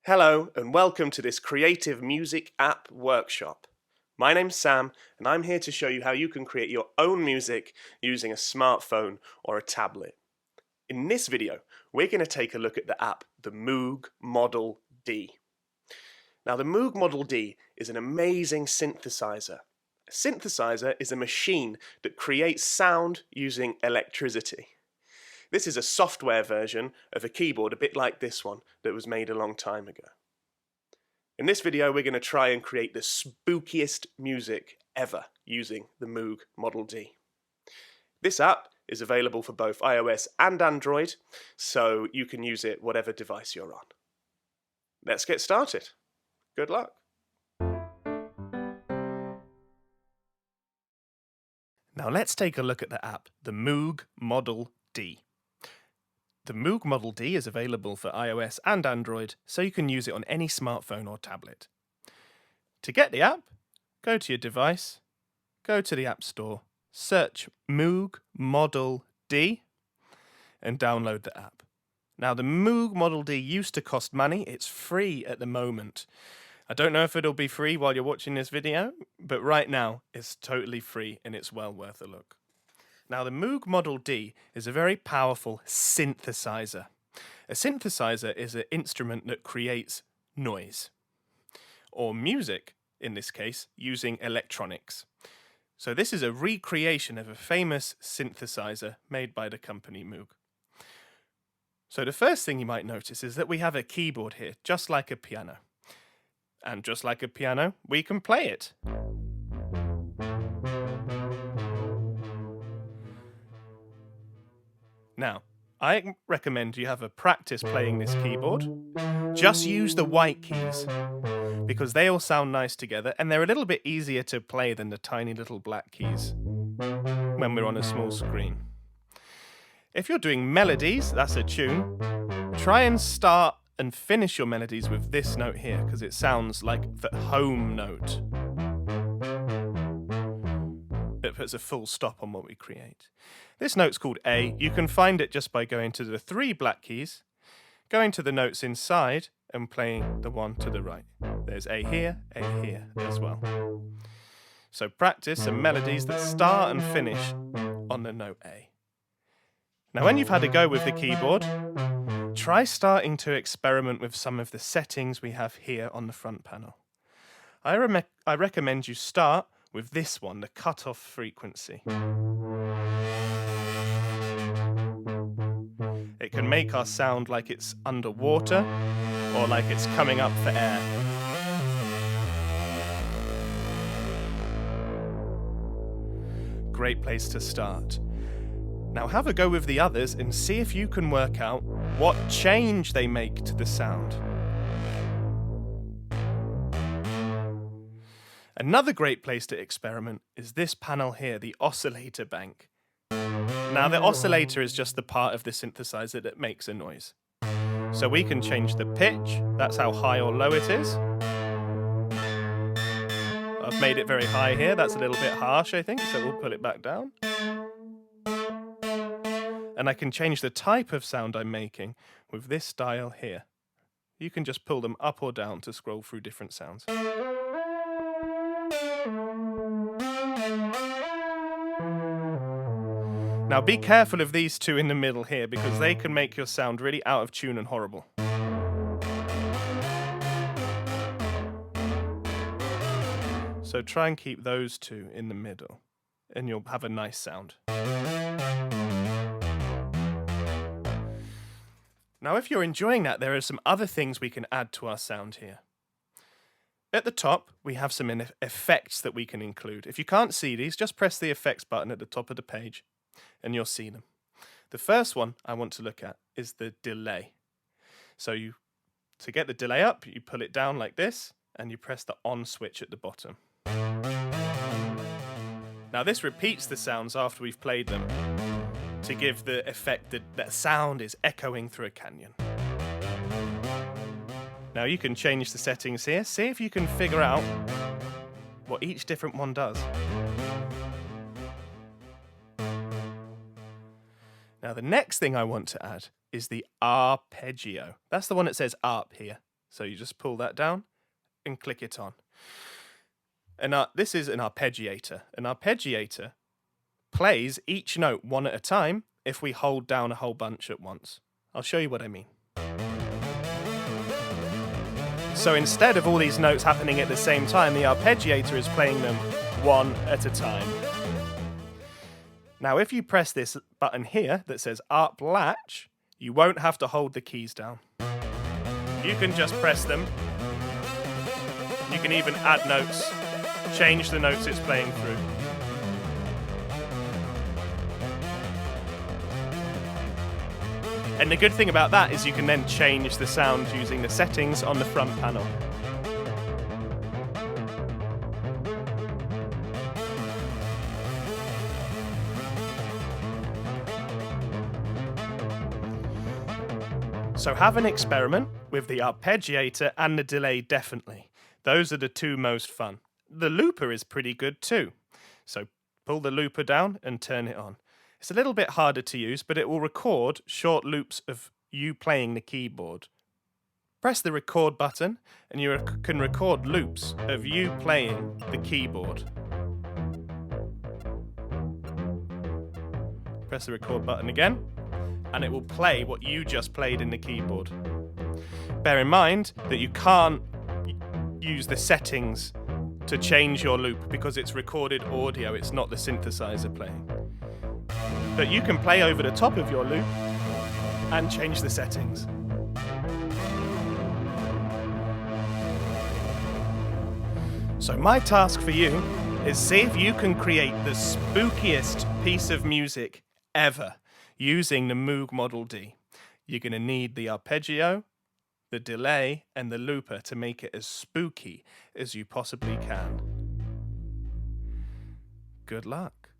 Hello and welcome to this creative music app workshop. My name's Sam and I'm here to show you how you can create your own music using a smartphone or a tablet. In this video, we're going to take a look at the app, the Moog Model D. Now the Moog Model D is an amazing synthesizer. A synthesizer is a machine that creates sound using electricity. This is a software version of a keyboard a bit like this one that was made a long time ago. In this video we're going to try and create the spookiest music ever using the Moog Model D. This app is available for both iOS and Android, so you can use it whatever device you're on. Let's get started. Good luck. Now let's take a look at the app, the Moog Model D. The Moog Model D is available for iOS and Android, so you can use it on any smartphone or tablet. To get the app, go to your device, go to the App Store, search Moog Model D, and download the app. Now the Moog Model D used to cost money. It's free at the moment. I don't know if it'll be free while you're watching this video, but right now it's totally free and it's well worth a look. Now, the Moog Model D is a very powerful synthesizer. A synthesizer is an instrument that creates noise, or music, in this case, using electronics. So this is a recreation of a famous synthesizer made by the company Moog. So the first thing you might notice is that we have a keyboard here, just like a piano. And just like a piano, we can play it. Now, I recommend you have a practice playing this keyboard. Just use the white keys, because they all sound nice together, and they're a little bit easier to play than the tiny little black keys when we're on a small screen. If you're doing melodies, that's a tune, try and start and finish your melodies with this note here, because it sounds like the home note. It puts a full stop on what we create. This note's called A. You can find it just by going to the three black keys, going to the notes inside, and playing the one to the right. There's A here as well. So practice some melodies that start and finish on the note A. Now when you've had a go with the keyboard, try starting to experiment with some of the settings we have here on the front panel. I recommend you start with this one, the cutoff frequency. It can make us sound like it's underwater or like it's coming up for air. Great place to start. Now have a go with the others and see if you can work out what change they make to the sound. Another great place to experiment is this panel here, the oscillator bank. Now the oscillator is just the part of the synthesizer that makes a noise. So we can change the pitch, that's how high or low it is. I've made it very high here, that's a little bit harsh I think, so we'll pull it back down. And I can change the type of sound I'm making with this dial here. You can just pull them up or down to scroll through different sounds. Now be careful of these two in the middle here because they can make your sound really out of tune and horrible. So try and keep those two in the middle and you'll have a nice sound. Now if you're enjoying that, there are some other things we can add to our sound here. At the top, we have some effects that we can include. If you can't see these, just press the effects button at the top of the page and you'll see them. The first one I want to look at is the delay. So to get the delay up, you pull it down like this and you press the on switch at the bottom. Now this repeats the sounds after we've played them to give the effect that the sound is echoing through a canyon. Now you can change the settings here. See if you can figure out what each different one does. Now the next thing I want to add is the arpeggio. That's the one that says ARP here. So you just pull that down and click it on. And this is an arpeggiator. An arpeggiator plays each note one at a time if we hold down a whole bunch at once. I'll show you what I mean. So instead of all these notes happening at the same time, the arpeggiator is playing them one at a time. Now, if you press this button here that says Arp Latch, you won't have to hold the keys down. You can just press them. You can even add notes, change the notes it's playing through. And the good thing about that is you can then change the sound using the settings on the front panel. So have an experiment with the arpeggiator and the delay, definitely. Those are the two most fun. The looper is pretty good too. So pull the looper down and turn it on. It's a little bit harder to use, but it will record short loops of you playing the keyboard. Press the record button and you can record loops of you playing the keyboard. Press the record button again, and it will play what you just played in the keyboard. Bear in mind that you can't use the settings to change your loop because it's recorded audio, it's not the synthesizer playing. But you can play over the top of your loop and change the settings. So my task for you is see if you can create the spookiest piece of music ever using the Moog Model D. You're going to need the arpeggio, the delay, and the looper to make it as spooky as you possibly can. Good luck.